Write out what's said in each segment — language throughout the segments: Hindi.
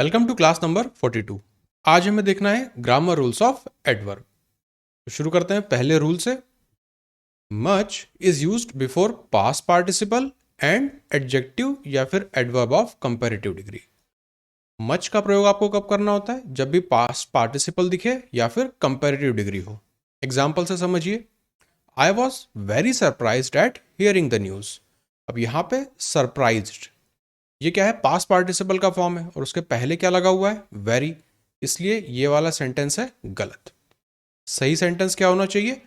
Welcome to class number 42। आज हमें देखना है ग्रामर रूल्स ऑफ एडवर्ब। तो शुरू करते हैं पहले रूल से। Much is used before past participle and adjective या फिर adverb of comparative degree. Much का प्रयोग आपको कब करना होता है? जब भी पास्ट पार्टिसिपल दिखे या फिर कंपैरेटिव डिग्री हो। एग्जाम्पल से समझिए। I was very surprised eight hearing the news. अब यहाँ पे सरप्राइज्ड, ये क्या है? पास्ट पार्टिसिपल का फॉर्म है और उसके पहले क्या लगा हुआ है? वेरी। इसलिए ये वाला सेंटेंस है गलत। सही सेंटेंस क्या होना चाहिए?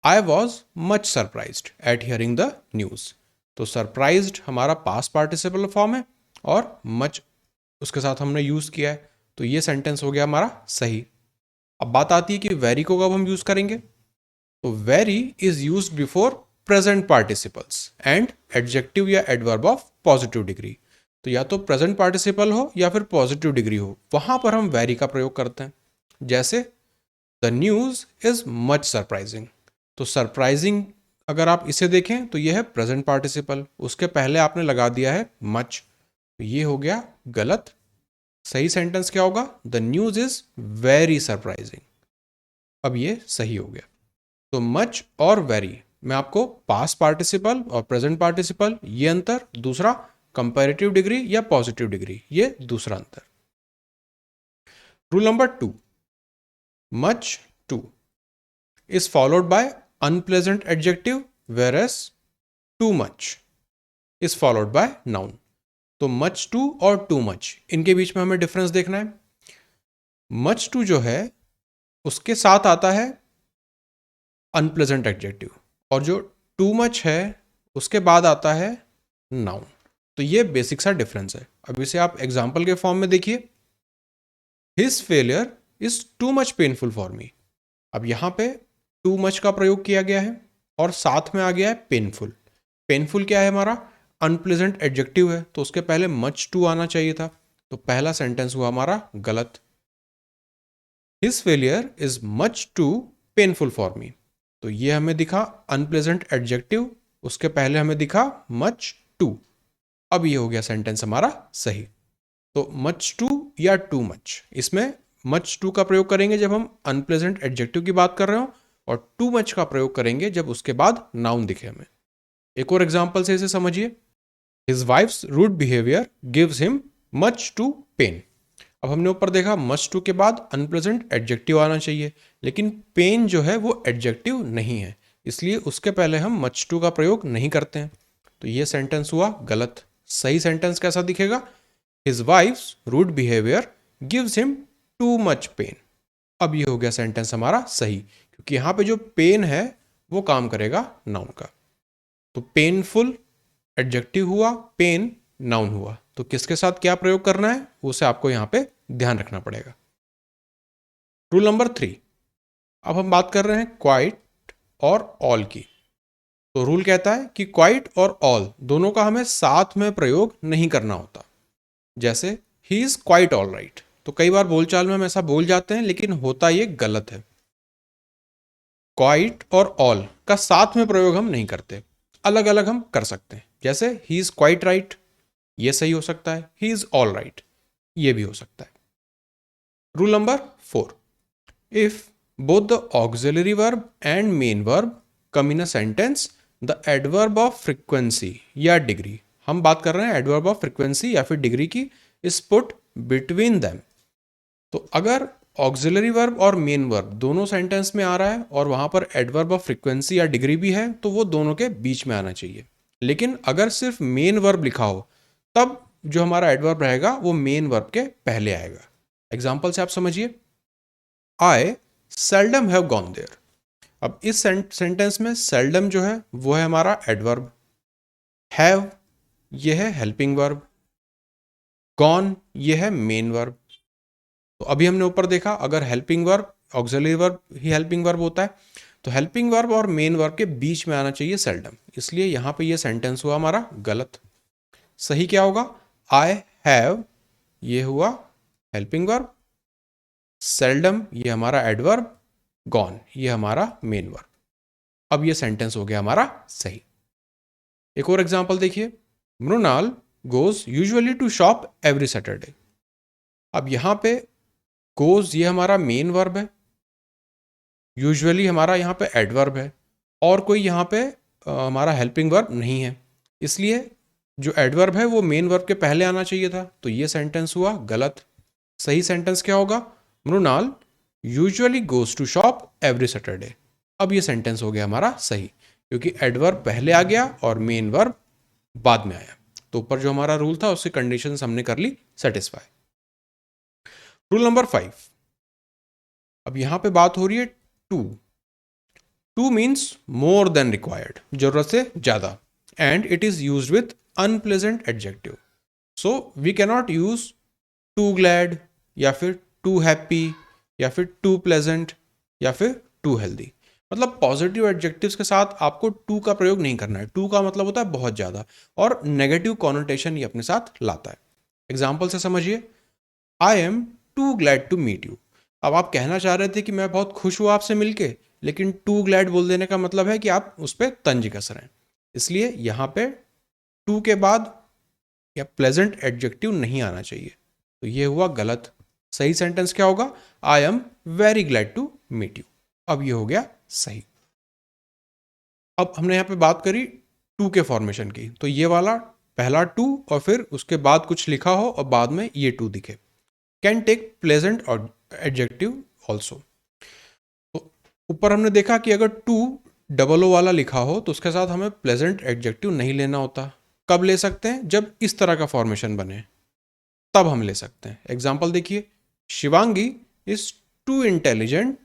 I was much surprised eight hearing the news. तो सरप्राइज्ड हमारा पास्ट पार्टिसिपल फॉर्म है और मच उसके साथ हमने यूज किया है, तो ये सेंटेंस हो गया हमारा सही। अब बात आती है कि वेरी को कब हम यूज करेंगे। तो very is use before present participles and adjective या एडवर्ब ऑफ पॉजिटिव डिग्री। तो या तो प्रेजेंट पार्टिसिपल हो या फिर पॉजिटिव डिग्री हो, वहां पर हम वेरी का प्रयोग करते हैं। जैसे the news is much surprising. तो सरप्राइजिंग अगर आप इसे देखें तो यह है प्रेजेंट पार्टिसिपल, उसके पहले आपने लगा दिया है मच, तो ये हो गया गलत। सही सेंटेंस क्या होगा? The news is very surprising. अब ये सही हो गया। तो मच और वेरी में आपको पास्ट पार्टिसिपल और प्रेजेंट पार्टिसिपल ये अंतर, दूसरा कंपैरेटिव डिग्री या पॉजिटिव डिग्री ये दूसरा अंतर। Rule number 2, much two is followed by unpleasant adjective whereas too much is followed by noun. तो मच टू और टू मच इनके बीच में हमें डिफरेंस देखना है। मच टू जो है उसके साथ आता है अनप्लेजेंट एडजेक्टिव और जो टू मच है उसके बाद आता है नाउन। तो ये बेसिक सा डिफरेंस है। अब इसे आप एग्जाम्पल के फॉर्म में देखिए। His failure is too much painful for मी। अब यहां पे टू मच का प्रयोग किया गया है और साथ में आ गया है पेनफुल। पेनफुल क्या है? हमारा अनप्लेजेंट एडजेक्टिव है, तो उसके पहले मच टू आना चाहिए था। तो पहला सेंटेंस हुआ हमारा गलत। His failure is much too painful for me, तो ये हमें दिखा अनप्लेजेंट एडजेक्टिव, उसके पहले हमें दिखा मच टू। अब ये हो गया सेंटेंस हमारा सही। तो मच टू या टू मच, इसमें मच टू का प्रयोग करेंगे जब हम अनप्लेजेंट एडजेक्टिव की बात कर रहे हो और टू मच का प्रयोग करेंगे जब उसके बाद नाउन दिखे हमें। एक और एग्जांपल से इसे समझिए। His wife's rude behaviour gives him much too pain. अब हमने ऊपर देखा मच टू के बाद अनप्लेजेंट एडजेक्टिव आना चाहिए, लेकिन पेन जो है वो एडजेक्टिव नहीं है, इसलिए उसके पहले हम मच टू का प्रयोग नहीं करते हैं। तो ये सेंटेंस हुआ गलत। सही सेंटेंस कैसा दिखेगा? His wife's rude behaviour gives him too much pain. अब ये हो गया सेंटेंस हमारा सही, क्योंकि यहां पे जो पेन है वो काम करेगा नाउन का। तो पेनफुल एडजेक्टिव हुआ, पेन नाउन हुआ, तो किसके साथ क्या प्रयोग करना है उसे आपको यहां पे ध्यान रखना पड़ेगा। रूल नंबर 3, अब हम बात कर रहे हैं क्वाइट और ऑल की। तो रूल कहता है कि क्वाइट और ऑल दोनों का हमें साथ में प्रयोग नहीं करना होता। जैसे he is quite all right, तो कई बार बोलचाल में हम ऐसा बोल जाते हैं, लेकिन होता ये गलत है। क्वाइट और ऑल का साथ में प्रयोग हम नहीं करते, अलग अलग हम कर सकते हैं। जैसे ही इज क्वाइट राइट, ये सही हो सकता है। ही इज ऑल राइट, ये भी हो सकता है। Rule number 4, if both the auxiliary verb and main verb come in a sentence, the adverb of frequency या डिग्री, हम बात कर रहे हैं एडवर्ब ऑफ फ्रीक्वेंसी या फिर डिग्री की, इज पुट बिटवीन देम। तो अगर ऑक्सिलरी वर्ब और मेन वर्ब दोनों सेंटेंस में आ रहा है और वहां पर एडवर्ब ऑफ फ्रीक्वेंसी या डिग्री भी है, तो वो दोनों के बीच में आना चाहिए। लेकिन अगर सिर्फ मेन वर्ब लिखा हो, तब जो हमारा एडवर्ब रहेगा वो मेन वर्ब के पहले आएगा। एग्जाम्पल से आप समझिए। आई सेल्डम हैव गॉन देयर। अब इस सेंटेंस में सेल्डम जो है वो है हमारा एडवर्ब, हैव ये है हेल्पिंग वर्ब, गॉन ये है मेन वर्ब। तो अभी हमने ऊपर देखा, अगर हेल्पिंग वर्ब ऑक्सिलरी वर्ब ही हेल्पिंग वर्ब होता है, तो हेल्पिंग वर्ब और मेन वर्ब के बीच में आना चाहिए सेल्डम, इसलिए यहां पे ये सेंटेंस हुआ हमारा गलत। सही क्या होगा? आई हैव ये हुआ हेल्पिंग वर्ब, सेल्डम ये हमारा एडवर्ब, गॉन ये हमारा मेन वर्ब। अब ये सेंटेंस हो गया हमारा सही। एक और एग्जांपल देखिए। Mrinal goes usually to shop every Saturday. अब यहाँ पे गोज ये हमारा मेन वर्ब है, यूजुअली हमारा यहाँ पे एडवर्ब है, और कोई यहाँ पे हमारा हेल्पिंग वर्ब नहीं है, इसलिए जो एडवर्ब है वो मेन वर्ब के पहले आना चाहिए था। तो ये सेंटेंस हुआ गलत। सही सेंटेंस क्या होगा? Mrinal usually goes to shop every Saturday. अब ये सेंटेंस हो गया हमारा सही, क्योंकि एडवर्ब पहले आ गया और मेन वर्ब बाद में आया। तो ऊपर जो हमारा रूल था उसकी कंडीशंस हमने कर ली सेटिस्फाई। रूल नंबर 5, अब यहां पे बात हो रही है too. Too means more than required, जरूरत से ज्यादा, and it is used with unpleasant adjective. So we cannot use too glad या फिर टू हैप्पी या फिर टू प्लेजेंट या फिर टू हेल्दी। मतलब पॉजिटिव एडजेक्टिव्स के साथ आपको टू का प्रयोग नहीं करना है। टू का मतलब होता है बहुत ज़्यादा, और नेगेटिव कॉनोटेशन ये अपने साथ लाता है। एग्जाम्पल से समझिए, I am too glad to meet you. अब आप कहना चाह रहे थे कि मैं बहुत खुश हूँ आपसे मिलके, लेकिन टू ग्लैड बोल देने का मतलब है कि आप उस पर तंज कस रहे हैं। इसलिए यहाँ पे टू के बाद या प्लेजेंट एडजेक्टिव नहीं आना चाहिए, तो ये हुआ गलत। सही सेंटेंस क्या होगा? I am very glad to meet you. अब ये हो गया सही। अब हमने यहाँ पे बात करी टू के फॉर्मेशन की, तो ये वाला पहला टू और फिर उसके बाद कुछ लिखा हो और बाद में ये टू दिखे। Can take pleasant adjective also. तो ऊपर हमने देखा कि अगर टू डबल ओ वाला लिखा हो तो उसके साथ हमें प्लेजेंट एडजेक्टिव नहीं लेना होता। कब ले सकते हैं? जब इस तरह का फॉर्मेशन बने, तब हम ले सकते हैं। एग्जाम्पल देखिए, Shivangi is too intelligent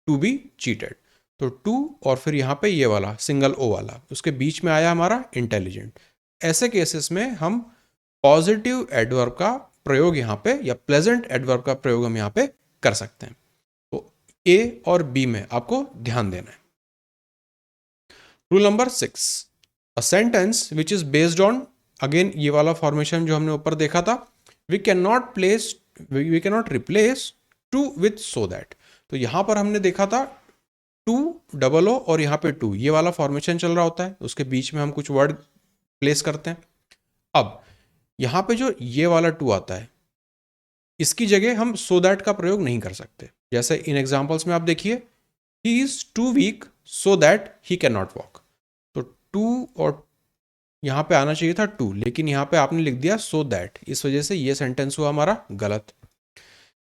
to be cheated. तो टू और फिर यहाँ पे ये वाला सिंगल ओ वाला, उसके बीच में आया हमारा इंटेलिजेंट। ऐसे केसेस में हम पॉजिटिव एडवर्ब का प्रयोग यहाँ पे या प्लेजेंट एडवर्ब का प्रयोग हम यहाँ पे कर सकते हैं। तो ए और बी में आपको ध्यान देना है। Rule number 6, a sentence which is based on, अगेन ये वाला फॉर्मेशन जो हमने ऊपर देखा था, we can not replace too with so that. तो यहां पर हमने देखा था टू डबल ओ और यहाँ पे टू, ये वाला फॉर्मेशन चल रहा होता है, उसके बीच में हम कुछ वर्ड प्लेस करते हैं। अब यहाँ पे जो ये वाला टू आता है, इसकी जगह हम सो दैट का प्रयोग नहीं कर सकते। जैसे इन एग्जाम्पल्स में आप देखिए, he is too weak so that he can not walk. तो टू और यहाँ पे आना चाहिए था टू, लेकिन यहाँ पे आपने लिख दिया सो दैट, इस वजह से ये सेंटेंस हुआ हमारा गलत।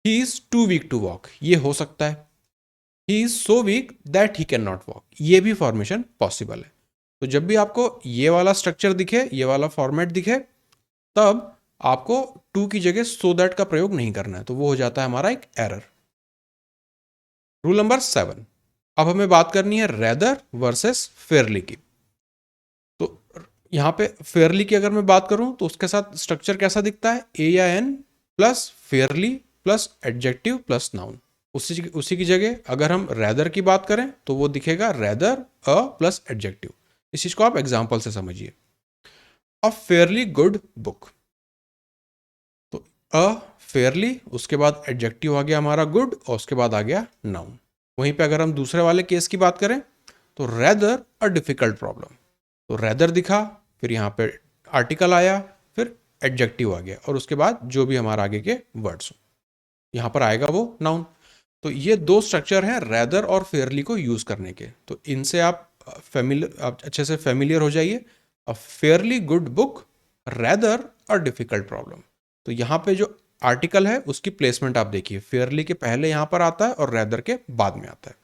He is too weak to walk, ये हो सकता है। He is so weak that he can not walk, ये भी फॉर्मेशन पॉसिबल है। तो जब भी आपको ये वाला स्ट्रक्चर दिखे, ये वाला फॉर्मेट दिखे, तब आपको टू की जगह सो दैट का प्रयोग नहीं करना है, तो वो हो जाता है हमारा एक एरर। रूल नंबर 7, अब हमें बात करनी है रेदर वर्सेस फेयरली की। तो यहाँ पे फेयरली की अगर मैं बात करूं तो उसके साथ स्ट्रक्चर कैसा दिखता है? ए या an plus fairly plus adjective plus noun. उसी की जगह अगर हम रेदर की बात करें तो वो दिखेगा रेदर अ प्लस एडजेक्टिव। इस चीज को आप एग्जाम्पल से समझिए। अ फेयरली गुड बुक, तो अ फेयरली, उसके बाद एडजेक्टिव आ गया हमारा गुड, और उसके बाद आ गया नाउन। वहीं पे अगर हम दूसरे वाले केस की बात करें तो रेदर अ डिफिकल्ट प्रॉब्लम, तो रेदर दिखा, फिर यहाँ पे आर्टिकल आया, फिर एडजेक्टिव आ गया, और उसके बाद जो भी हमारा आगे के वर्ड्स हो, यहाँ पर आएगा वो नाउन। तो ये दो स्ट्रक्चर हैं रेदर और फेयरली को यूज करने के, तो इनसे आप अच्छे से फेमिलियर हो जाइए। A fairly good book, rather और डिफिकल्ट प्रॉब्लम। तो यहाँ पे जो आर्टिकल है उसकी प्लेसमेंट आप देखिए, फेयरली के पहले यहाँ पर आता है और रेदर के बाद में आता है।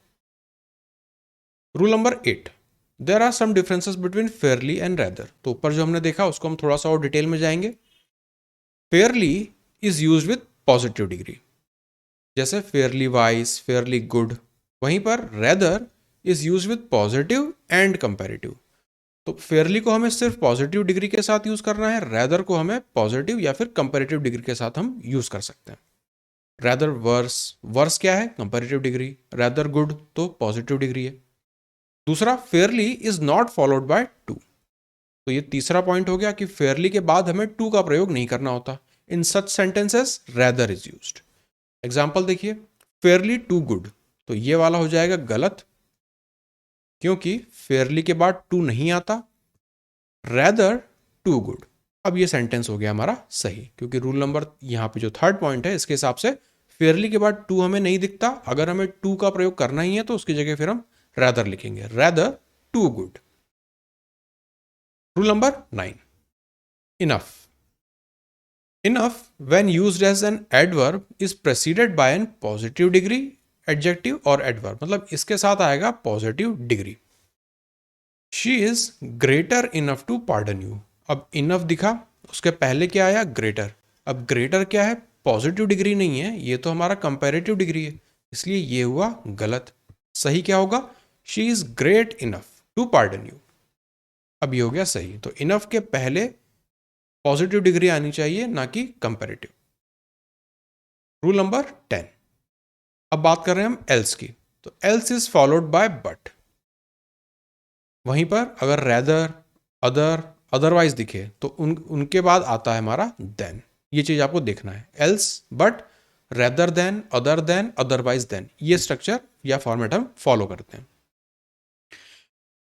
Rule number 8, there are some differences between fairly and rather. तो ऊपर जो हमने देखा उसको हम थोड़ा सा और डिटेल में जाएंगे। Fairlie is use with positive degree, जैसे फेयरली वाइज, फेयरली गुड। वहीं पर rather is use with positive and comparative. तो फेयरली को हमें सिर्फ पॉजिटिव डिग्री के साथ यूज करना है, रेदर को हमें पॉजिटिव या फिर कंपैरेटिव डिग्री के साथ हम यूज कर सकते हैं। रेदर वर्स, वर्स क्या है? Comparative degree. रेदर गुड तो पॉजिटिव डिग्री है। दूसरा, Fairlie is not followed by two. तो ये तीसरा पॉइंट हो गया कि फेयरली के बाद हमें टू का प्रयोग नहीं करना होता। In such sentences rather is used. Example देखिए, फेयरली टू गुड, तो ये वाला हो जाएगा गलत, क्योंकि फेयरली के बाद टू नहीं आता। रेदर टू गुड, अब ये सेंटेंस हो गया हमारा सही, क्योंकि रूल नंबर यहाँ पे जो थर्ड पॉइंट है इसके हिसाब से फेयरली के बाद टू हमें नहीं दिखता। अगर हमें टू का प्रयोग करना ही है तो उसकी जगह फिर हम रैदर लिखेंगे, rather too good. Rule number 9, enough. Enough when used as an adverb is preceded by an positive degree adjective or adverb, मतलब इसके साथ आएगा positive degree. She is greater enough to pardon you. अब इनफ दिखा, उसके पहले क्या आया, ग्रेटर। अब ग्रेटर क्या है, पॉजिटिव डिग्री नहीं है, ये तो हमारा कंपैरेटिव डिग्री है, इसलिए ये हुआ गलत। सही क्या होगा, she is great enough to pardon you. अब ये हो गया सही। तो इनफ के पहले पॉजिटिव डिग्री आनी चाहिए, ना कि कंपैरेटिव। रूल नंबर 10, अब बात कर रहे हैं हम एल्स की। तो else is followed by but. वहीं पर अगर रैदर, अदर, अदरवाइज दिखे तो उनके बाद आता है हमारा देन। ये चीज आपको देखना है, else, but, rather than, other than, otherwise than, ये स्ट्रक्चर या फॉर्मेट हम फॉलो करते हैं।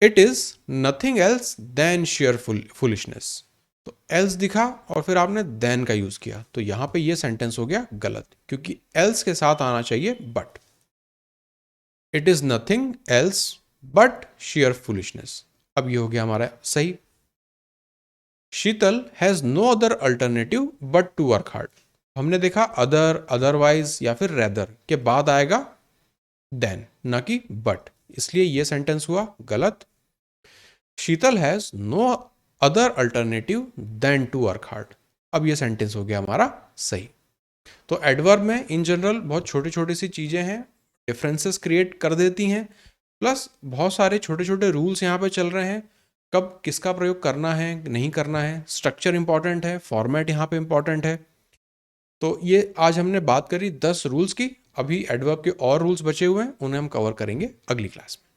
It is nothing else than sheer foolishness. तो एल्स दिखा और फिर आपने देन का यूज किया, तो यहां पे ये सेंटेंस हो गया गलत, क्योंकि एल्स के साथ आना चाहिए but. It is nothing else but sheer foolishness. अब ये हो गया हमारा सही। Sheetal has no other alternative but to work hard. हमने देखा अदर, अदरवाइज या फिर रेदर के बाद आएगा देन, ना कि बट, इसलिए ये सेंटेंस हुआ गलत। Sheetal has no other alternative then to work hard. अब ये सेंटेंस हो गया हमारा सही। तो एडवर्ब में इन जनरल बहुत छोटी छोटी सी चीजें हैं, डिफरेंसेस क्रिएट कर देती हैं, प्लस बहुत सारे छोटे छोटे रूल्स यहाँ पे चल रहे हैं, कब किसका प्रयोग करना है नहीं करना है, स्ट्रक्चर इंपॉर्टेंट है, फॉर्मेट यहाँ पे इंपॉर्टेंट है। तो ये आज हमने बात करी 10 रूल्स की। अभी एडवर्ब के और रूल्स बचे हुए हैं, उन्हें हम कवर करेंगे अगली क्लास में।